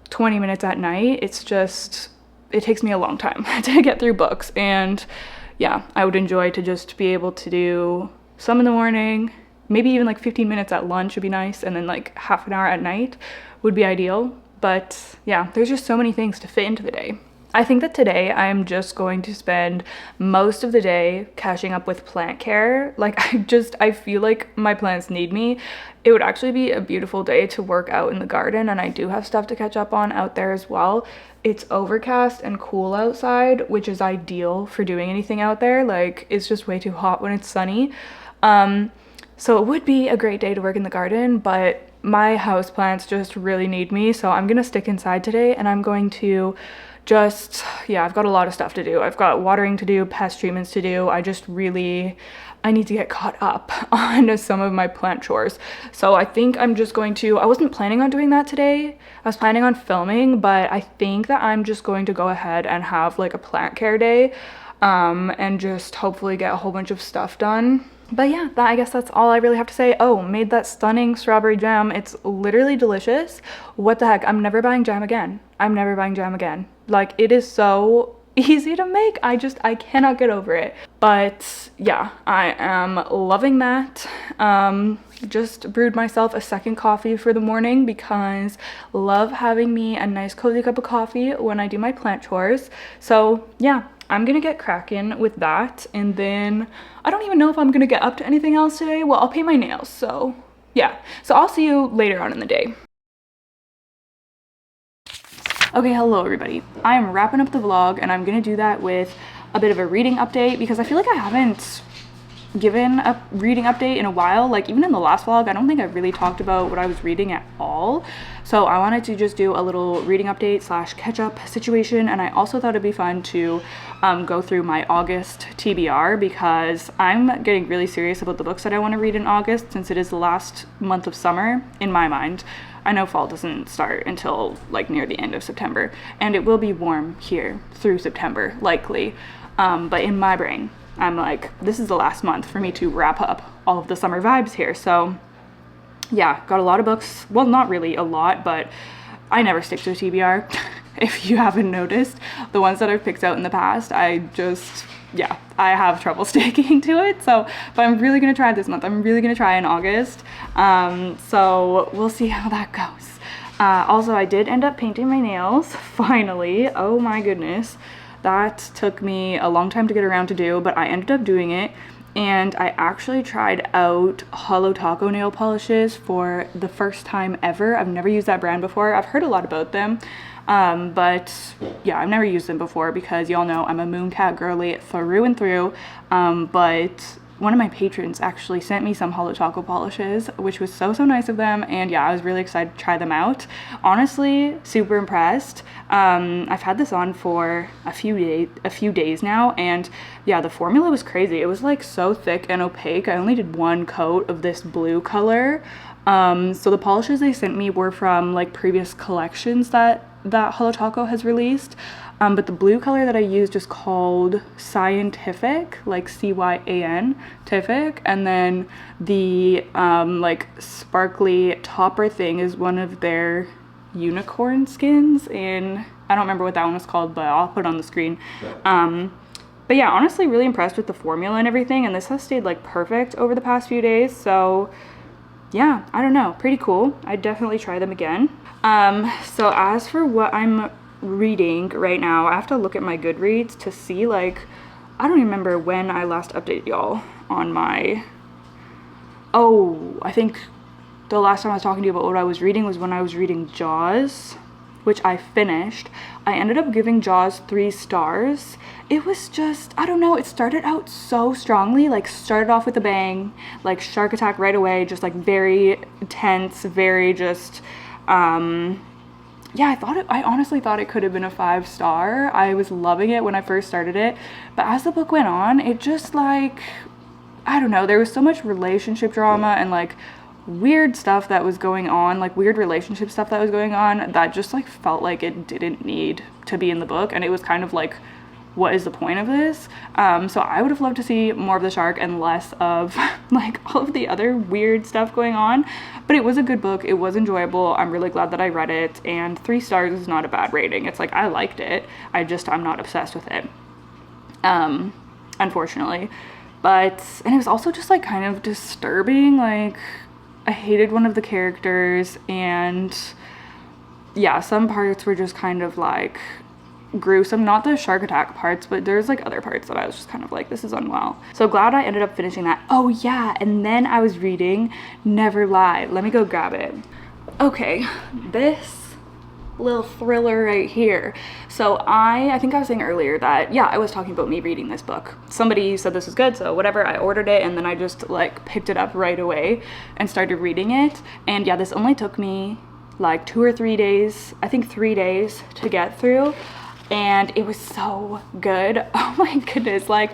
20 minutes at night, it takes me a long time to get through books. And yeah, I would enjoy to just be able to do some in the morning, maybe even like 15 minutes at lunch would be nice, and then like half an hour at night would be ideal. But yeah, there's just so many things to fit into the day. I think that today I'm just going to spend most of the day catching up with plant care. Like, I feel like my plants need me. It would actually be a beautiful day to work out in the garden, and I do have stuff to catch up on out there as well. It's overcast and cool outside, which is ideal for doing anything out there. Like, it's just way too hot when it's sunny. So it would be a great day to work in the garden, but my houseplants just really need me. So I'm gonna stick inside today, and I'm going to I've got a lot of stuff to do. I've got watering to do, pest treatments to do. I need to get caught up on some of my plant chores. So I think I'm just going to, I wasn't planning on doing that today. I was planning on filming, but I think that I'm just going to go ahead and have like a plant care day, and just hopefully get a whole bunch of stuff done. But yeah, I guess that's all I really have to say. Oh, made that stunning strawberry jam. It's literally delicious. What the heck? I'm never buying jam again. I'm never buying jam again. Like, it is so easy to make. I cannot get over it. But yeah, I am loving that. Just brewed myself a second coffee for the morning, because love having me a nice cozy cup of coffee when I do my plant chores. So yeah, I'm gonna get cracking with that, and then I don't even know if I'm gonna get up to anything else today. Well, I'll paint my nails, so yeah. So I'll see you later on in the day. Okay, hello everybody. I am wrapping up the vlog, and I'm gonna do that with a bit of a reading update, because I feel like I haven't given a reading update in a while. Like, even in the last vlog, I don't think I really talked about what I was reading at all. So I wanted to just do a little reading update / catch up situation. And I also thought it'd be fun to go through my August TBR, because I'm getting really serious about the books that I want to read in August, since it is the last month of summer in my mind. I know fall doesn't start until like near the end of September, and it will be warm here through September likely, but in my brain I'm like, this is the last month for me to wrap up all of the summer vibes here. So yeah, got a lot of books. Well, not really a lot, but I never stick to a TBR. If you haven't noticed, the ones that I've picked out in the past, I have trouble sticking to it. So, but I'm really gonna try this month. I'm really gonna try in August. So we'll see how that goes. Also, I did end up painting my nails, finally. Oh my goodness. That took me a long time to get around to do, but I ended up doing it. And I actually tried out Hollow Taco nail polishes for the first time ever. I've never used that brand before. I've heard a lot about them, but yeah, I've never used them before, because y'all know I'm a Mooncat girly through and through. But one of my patrons actually sent me some Hollow Taco polishes, which was so nice of them. And yeah, I was really excited to try them out. Honestly, super impressed. I've had this on for a few days now, and yeah, the formula was crazy. It was like so thick and opaque. I only did one coat of this blue color. So the polishes they sent me were from like previous collections that Hollow Taco has released. but the blue color that I used is called Scientific, like C-Y-A-N, Tific, and then the like sparkly topper thing is one of their unicorn skins in, I don't remember what that one was called, but I'll put it on the screen. But yeah, honestly really impressed with the formula and everything, and this has stayed like perfect over the past few days, so yeah, I don't know, pretty cool. I'd definitely try them again. So as for what I'm reading right now, I have to look at my Goodreads to see, like, I don't remember when I last updated y'all on my, I think the last time I was talking to you about what I was reading was when I was reading Jaws, which I finished. I ended up giving Jaws 3 stars. It was just, I don't know, it started out so strongly, like started off with a bang, like shark attack right away, just like very tense, very just, yeah, I honestly thought it could have been a 5-star. I was loving it when I first started it, but as the book went on, it just like, I don't know, there was so much relationship drama and like weird stuff that was going on, like weird relationship stuff that was going on, that just like felt like it didn't need to be in the book, and it was kind of like, what is the point of this? So I would have loved to see more of the shark and less of like all of the other weird stuff going on, but it was a good book. It was enjoyable. I'm really glad that I read it, and 3 stars is not a bad rating. It's like, I liked it, I'm not obsessed with it, unfortunately. And it was also just like kind of disturbing, like I hated one of the characters, and yeah, some parts were just kind of like gruesome, not the shark attack parts, but there's like other parts that I was just kind of like, this is unwell. So glad I ended up finishing that. Oh yeah, and then I was reading Never Lie. Let me go grab it. Okay, this little thriller right here. So I think I was saying earlier that, yeah, I was talking about me reading this book. Somebody said this was good, so whatever, I ordered it, and then I just like picked it up right away and started reading it. And yeah, this only took me like 2 or 3 days, I think 3 days to get through, and it was so good. Oh my goodness, like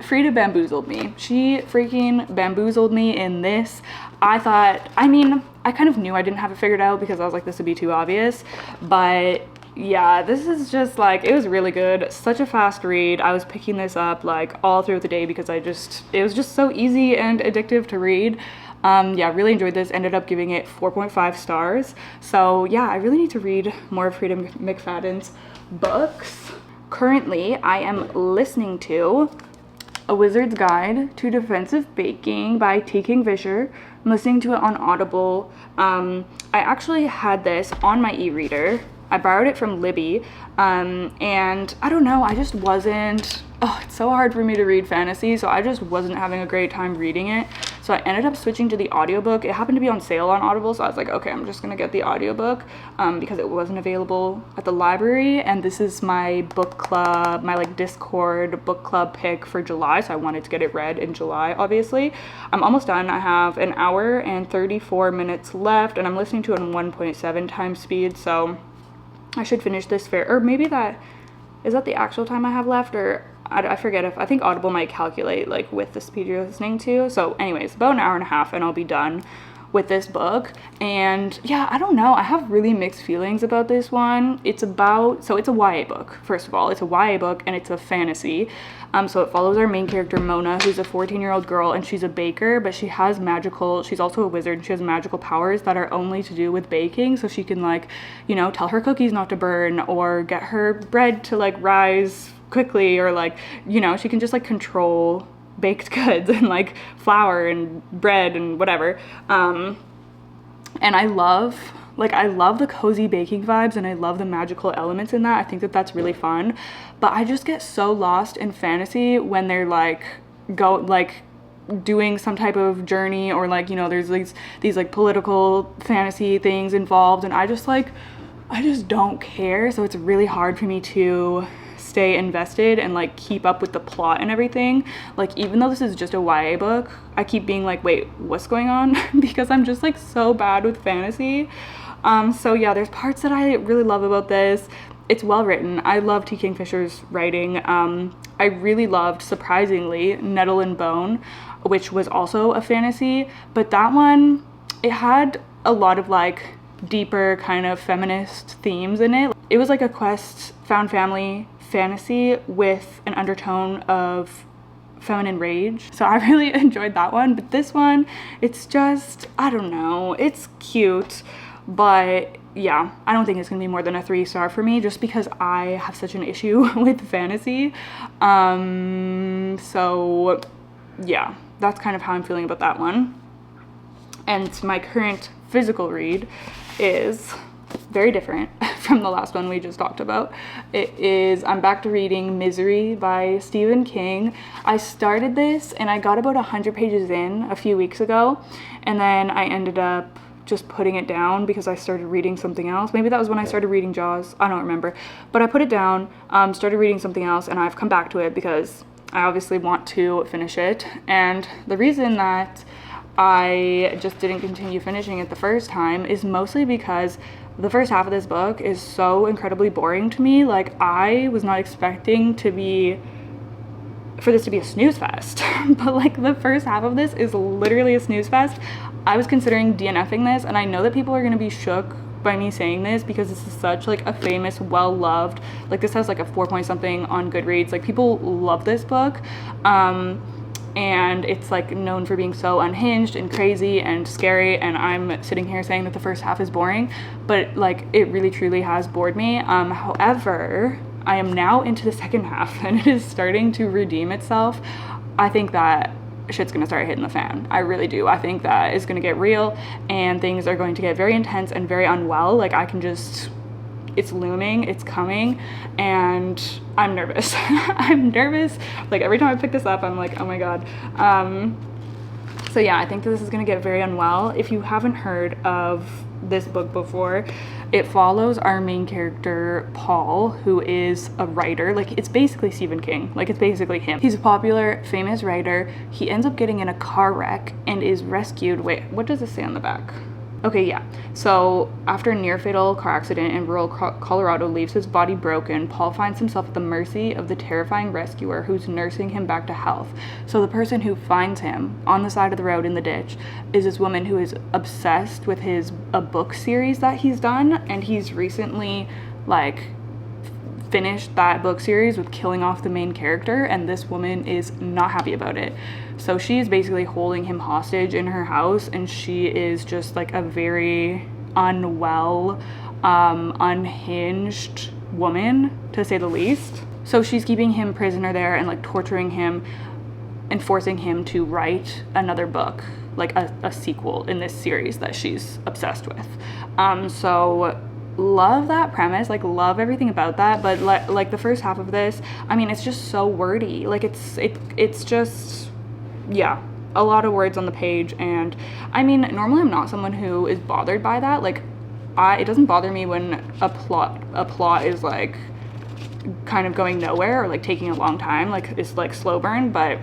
Frida bamboozled me. She freaking bamboozled me in this. I kind of knew I didn't have it figured out because I was like, this would be too obvious, but yeah, this is just like, it was really good. Such a fast read. I was picking this up like all throughout the day because it was just so easy and addictive to read. Yeah, really enjoyed this. Ended up giving it 4.5 stars. So yeah, I really need to read more of Frida McFadden's books. Currently, I am listening to A Wizard's Guide to Defensive Baking by T. Kingfisher. I'm listening to it on Audible. I actually had this on my e-reader. I borrowed it from Libby, and I don't know, I just wasn't, it's so hard for me to read fantasy, so I just wasn't having a great time reading it. So I ended up switching to the audiobook. It happened to be on sale on Audible, so I was like, okay, I'm just gonna get the audiobook because it wasn't available at the library. And this is my book club, my like Discord book club pick for July, so I wanted to get it read in July, obviously. I'm almost done. I have 1 hour and 34 minutes left, and I'm listening to it on 1.7 times speed, so I should finish this or maybe is that the actual time I have left, or I forget. I think Audible might calculate like with the speed you're listening to. So anyways, about 1.5 hours and I'll be done with this book. And yeah, I don't know, I have really mixed feelings about this one. It's a YA book. First of all, it's a YA book and it's a fantasy. So it follows our main character Mona, who's a 14-year-old girl, and she's a baker, but she's also a wizard, and she has magical powers that are only to do with baking. So she can like, tell her cookies not to burn, or get her bread to like rise quickly, or like, she can just like control baked goods and like flour and bread and whatever. And I love the cozy baking vibes, and I love the magical elements in that. I think that that's really fun, but I just get so lost in fantasy when they're like doing some type of journey, or like, there's these like political fantasy things involved, and I just don't care. So it's really hard for me to stay invested and like keep up with the plot and everything. Like, even though this is just a YA book, I keep being like, wait, what's going on? Because I'm just like so bad with fantasy. So yeah, there's parts that I really love about this. It's well written. I love T. Kingfisher's writing. I really loved, surprisingly, Nettle and Bone, which was also a fantasy, but that one, it had a lot of like deeper kind of feminist themes in it. it was like a quest found family fantasy with an undertone of feminine rage, so I really enjoyed that one. But this one, it's just, I don't know, it's cute, but yeah, I don't think it's gonna be more than a 3-star for me, just because I have such an issue with fantasy. So yeah, that's kind of how I'm feeling about that one. And my current physical read is very different from the last one we just talked about. I'm back to reading Misery by Stephen King. I started this and I got about 100 pages in a few weeks ago, and then I ended up just putting it down because I started reading something else. Maybe that was when I started reading Jaws, I don't remember, but I put it down, started reading something else, and I've come back to it because I obviously want to finish it. And the reason that I just didn't continue finishing it the first time is mostly because the first half of this book is so incredibly boring to me. Like, I was not expecting for this to be a snooze fest, but like the first half of this is literally a snooze fest. I was considering DNFing this, and I know that people are going to be shook by me saying this because this is such like a famous, well-loved, like this has like a 4 point something on Goodreads, like people love this book, and it's like known for being so unhinged and crazy and scary, and I'm sitting here saying that the first half is boring, but like it really truly has bored me. However, I am now into the second half and it is starting to redeem itself. I think that shit's gonna start hitting the fan. I really do. I think that it's gonna get real and things are going to get very intense and very unwell. Like, it's looming, it's coming, and I'm nervous. I'm nervous. Like, every time I pick this up, I'm like, oh my God. So yeah, I think that this is gonna get very unwell. If you haven't heard of this book before, it follows our main character, Paul, who is a writer. Like, it's basically Stephen King. Like, it's basically him. He's a popular, famous writer. He ends up getting in a car wreck and is rescued. Wait, what does this say on the back? Okay, yeah. So after a near-fatal car accident in rural Colorado leaves his body broken, Paul finds himself at the mercy of the terrifying rescuer who's nursing him back to health. So the person who finds him on the side of the road in the ditch is this woman who is obsessed with a book series that he's done, and he's recently like finished that book series with killing off the main character, and this woman is not happy about it. So she is basically holding him hostage in her house, and she is just like a very unwell, unhinged woman, to say the least. So she's keeping him prisoner there and like torturing him and forcing him to write another book, like a sequel in this series that she's obsessed with. So love that premise, like love everything about that, but like the first half of this, I mean, it's just so wordy. Like it's just, yeah, a lot of words on the page. And I mean, normally I'm not someone who is bothered by that. Like it doesn't bother me when a plot is like kind of going nowhere or like taking a long time, like it's like slow burn. But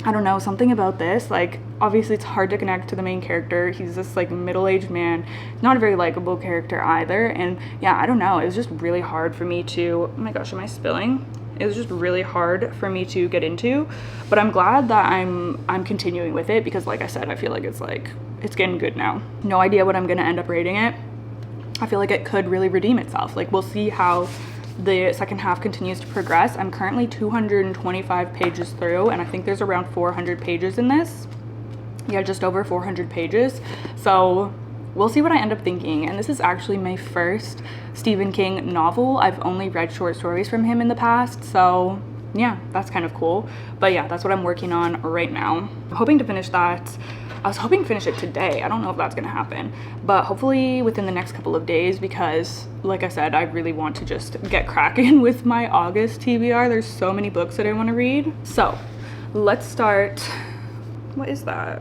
I don't know, something about this, like obviously it's hard to connect to the main character. He's this like middle-aged man, not a very likable character either. And yeah, I don't know, it was just really hard for me to, oh my gosh, am I spilling? It was just really hard for me to get into, but I'm glad that I'm continuing with it, because like I said, I feel like it's getting good now. No idea what I'm gonna end up rating it. I feel like it could really redeem itself. Like, we'll see how the second half continues to progress. I'm currently 225 pages through, and I think there's around 400 pages in this. Yeah, just over 400 pages. So we'll see what I end up thinking. And this is actually my first Stephen King novel. I've only read short stories from him in the past, so yeah, that's kind of cool. But yeah, that's what I'm working on right now. I'm hoping to finish that. I was hoping to finish it today. I don't know if that's gonna happen, but hopefully within the next couple of days, because like I said, I really want to just get cracking with my August TBR. There's so many books that I want to read. So let's start. What is that?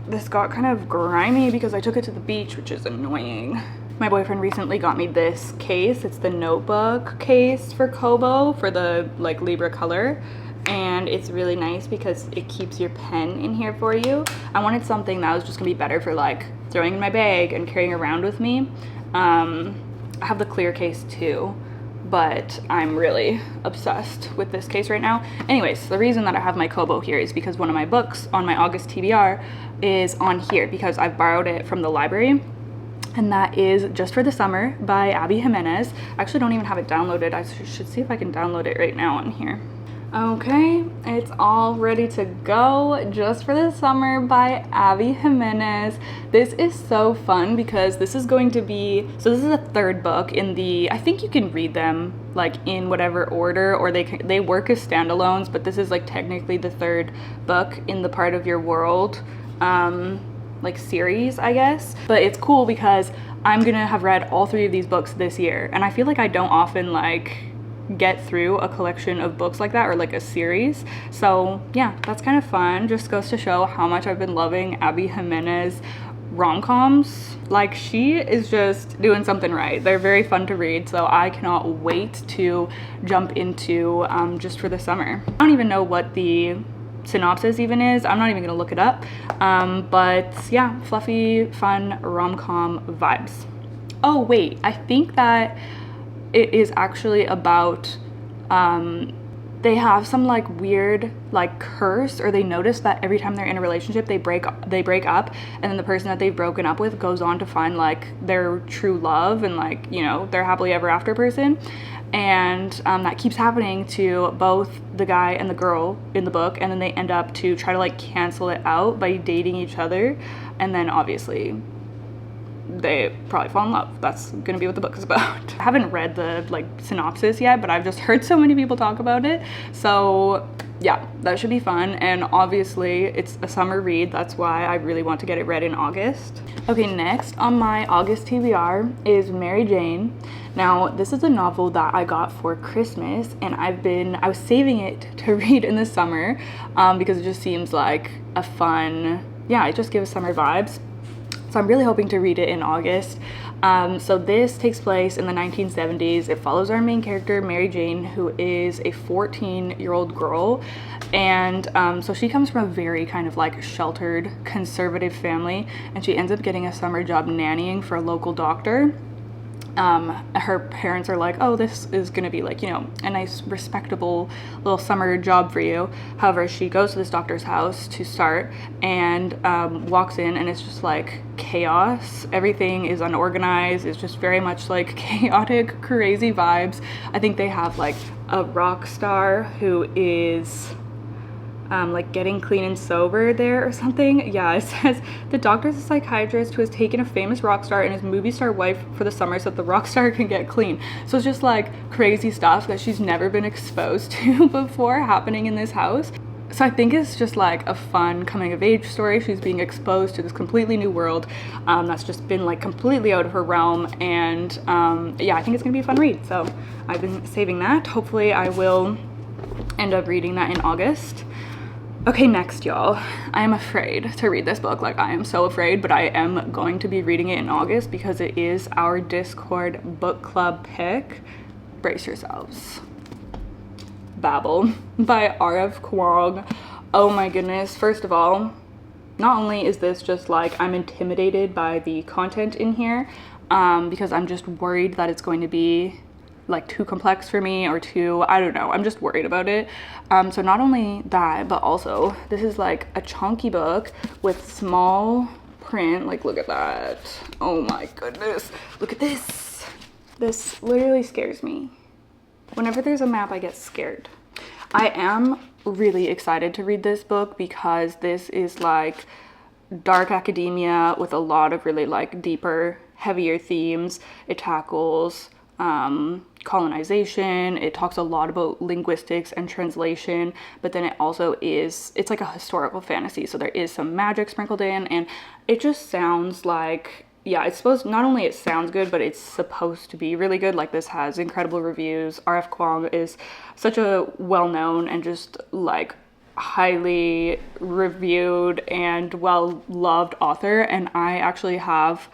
This got kind of grimy because I took it to the beach, which is annoying. My boyfriend recently got me this case. It's the notebook case for Kobo for the like Libra color. And it's really nice because it keeps your pen in here for you. I wanted something that was just gonna be better for like throwing in my bag and carrying around with me. I have the clear case too, but I'm really obsessed with this case right now. Anyways, the reason that I have my Kobo here is because one of my books on my August TBR is on here because I've borrowed it from the library. and that is Just for the Summer by Abby Jimenez. I actually don't even have it downloaded. I should see if I can download it right now on here. Okay, it's all ready to go. Just for the Summer by Abby Jimenez. This is so fun because this is going to be, so this is a third book in the, I think you can read them like in whatever order, or they work as standalones, but this is like technically the third book in the Part of Your World like series, I guess. But it's cool because I'm gonna have read all 3 of these books this year, and I feel like I don't often like get through a collection of books like that, or like a series. So yeah, that's kind of fun. Just goes to show how much I've been loving Abby Jimenez rom-coms. Like, she is just doing something right. They're very fun to read, so I cannot wait to jump into Just for the Summer. I don't even know what the synopsis even is. I'm not even gonna look it up, but yeah, fluffy, fun rom-com vibes. Oh wait, I think that it is actually about they have some like weird like curse, or they notice that every time they're in a relationship they break up, and then the person that they've broken up with goes on to find like their true love and like, you know, their happily ever after person. And that keeps happening to both the guy and the girl in the book, and then they end up to try to like cancel it out by dating each other, and then obviously they probably fall in love. That's gonna be what the book is about. I haven't read the like synopsis yet, but I've just heard so many people talk about it, so yeah, that should be fun. And obviously it's a summer read, that's why I really want to get it read in August. Okay, next on my August TBR is Mary Jane. Now, this is a novel that I got for Christmas, and I was saving it to read in the summer because it just seems like a fun, yeah, it just gives summer vibes. So I'm really hoping to read it in August. So this takes place in the 1970s. It follows our main character, Mary Jane, who is a 14-year-old girl. And so she comes from a very kind of like sheltered, conservative family, and she ends up getting a summer job nannying for a local doctor. Her parents are like, oh, this is gonna be like, you know, a nice respectable little summer job for you. However, she goes to this doctor's house to start, and walks in, and it's just like chaos. Everything is unorganized. It's just very much like chaotic, crazy vibes. I think they have like a rock star who is like getting clean and sober there or something. Yeah, it says the doctor's a psychiatrist who has taken a famous rock star and his movie star wife for the summer so that the rock star can get clean. So it's just like crazy stuff that she's never been exposed to before happening in this house. So I think it's just like a fun coming of age story. She's being exposed to this completely new world that's just been like completely out of her realm, and yeah, I think it's gonna be a fun read. So I've been saving that. Hopefully I will end up reading that in August. Okay, next, y'all. I am afraid to read this book. Like, I am so afraid, but I am going to be reading it in August because it is our Discord book club pick. Brace yourselves. Babel by R.F. Kuang. Oh my goodness. First of all, not only is this just like, I'm intimidated by the content in here, because I'm just worried that it's going to be like too complex for me, or too, I don't know, I'm just worried about it. So not only that, but also this is like a chunky book with small print. Like, look at that. Oh my goodness, look at this. This literally scares me. Whenever there's a map, I get scared. I am really excited to read this book because this is like dark academia with a lot of really like deeper, heavier themes. It tackles colonization. It talks a lot about linguistics and translation, but then it also is, it's like a historical fantasy, so there is some magic sprinkled in, and it just sounds like, yeah, it's supposed, not only it sounds good, but it's supposed to be really good. Like, this has incredible reviews. R.F. Kuang is such a well-known and just like highly reviewed and well-loved author, and I actually have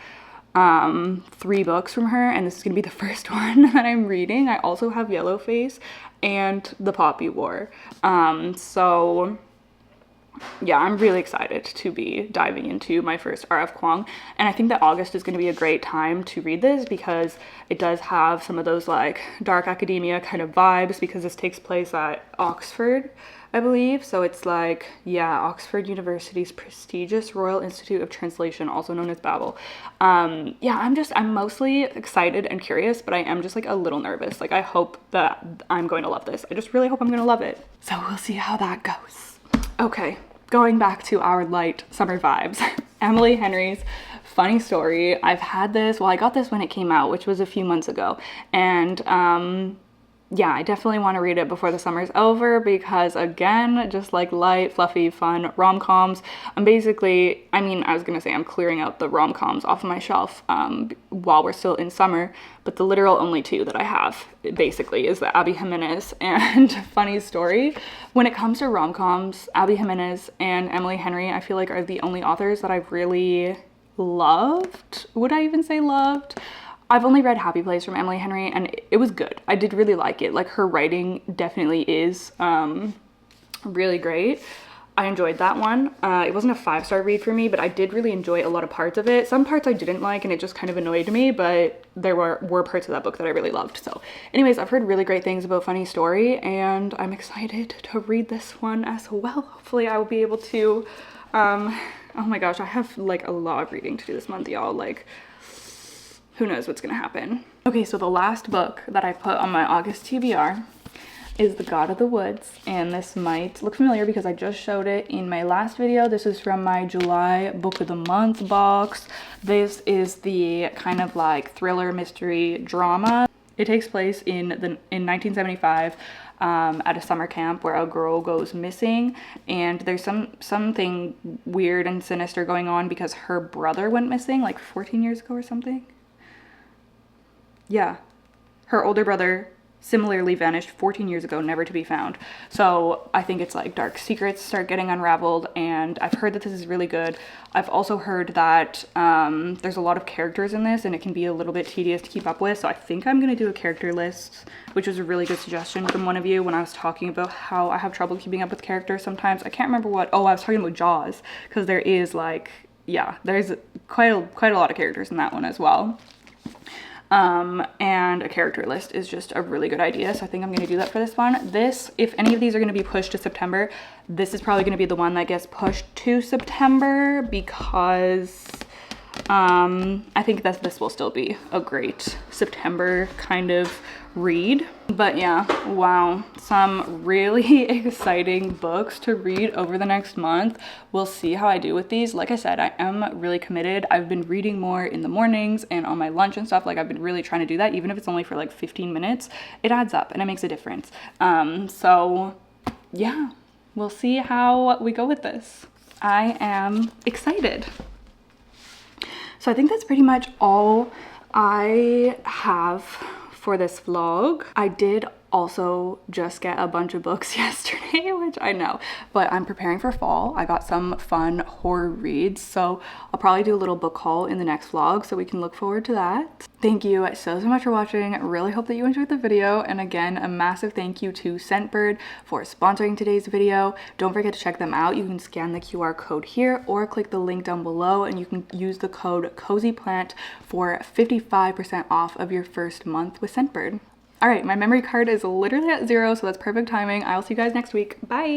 3 books from her, and this is gonna be the first one that I'm reading. I also have Yellowface and The Poppy War. So yeah, I'm really excited to be diving into my first R.F. Kuang, and I think that August is going to be a great time to read this because it does have some of those like dark academia kind of vibes, because this takes place at Oxford, I believe. So it's like, yeah, Oxford University's prestigious Royal Institute of Translation, also known as Babel. Yeah, I'm mostly excited and curious, but I am just like a little nervous. Like, I hope that I'm going to love this. I just really hope I'm going to love it. So we'll see how that goes. Okay, going back to our light summer vibes. Emily Henry's Funny Story. I've had this, well, I got this when it came out, which was a few months ago. And yeah, I definitely want to read it before the summer's over because, again, just like light, fluffy, fun rom-coms. I'm basically, I mean, I was going to say I'm clearing out the rom-coms off of my shelf while we're still in summer, but the literal only two that I have basically is the Abby Jimenez and Funny Story. When it comes to rom-coms, Abby Jimenez and Emily Henry, I feel like are the only authors that I've really loved. Would I even say loved? I've only read Happy Place from Emily Henry, and it was good. I did really like it. Like, her writing definitely is really great. I enjoyed that one. It wasn't a 5-star read for me, but I did really enjoy a lot of parts of it. Some parts I didn't like, and it just kind of annoyed me, but there were parts of that book that I really loved. So anyways, I've heard really great things about Funny Story, and I'm excited to read this one as well. Hopefully I will be able to, oh my gosh, I have like a lot of reading to do this month, y'all. Like, who knows what's gonna happen. Okay, so the last book that I put on my August TBR is The God of the Woods, and this might look familiar because I just showed it in my last video. This is from my July Book of the Month box. This is the kind of like thriller mystery drama. It takes place in 1975 at a summer camp where a girl goes missing, and there's something weird and sinister going on because her brother went missing like 14 years ago or something. Yeah, her older brother similarly vanished 14 years ago, never to be found. So I think it's like dark secrets start getting unraveled, and I've heard that this is really good. I've also heard that there's a lot of characters in this, and it can be a little bit tedious to keep up with. So I think I'm gonna do a character list, which was a really good suggestion from one of you when I was talking about how I have trouble keeping up with characters sometimes. I can't remember what, oh, I was talking about Jaws, because there is like, yeah, there's quite a lot of characters in that one as well. And a character list is just a really good idea, so I think I'm going to do that for this one. This, if any of these are going to be pushed to September, this is probably going to be the one that gets pushed to September because I think that this will still be a great September kind of read. But yeah, wow, some really exciting books to read over the next month. We'll see how I do with these. Like I said, I am really committed. I've been reading more in the mornings and on my lunch and stuff. Like, I've been really trying to do that, even if it's only for like 15 minutes. It adds up and it makes a difference. So yeah, we'll see how we go with this. I am excited. So I think that's pretty much all I have for this vlog. I did also just get a bunch of books yesterday, which I know, but I'm preparing for fall. I got some fun horror reads, so I'll probably do a little book haul in the next vlog, so we can look forward to that. Thank you so much for watching. I really hope that you enjoyed the video, and again, a massive thank you to Scentbird for sponsoring today's video. Don't forget to check them out. You can scan the QR code here or click the link down below, and you can use the code COZYPLANT for 55% off of your first month with Scentbird. All right, my memory card is literally at 0, so that's perfect timing. I'll see you guys next week. Bye.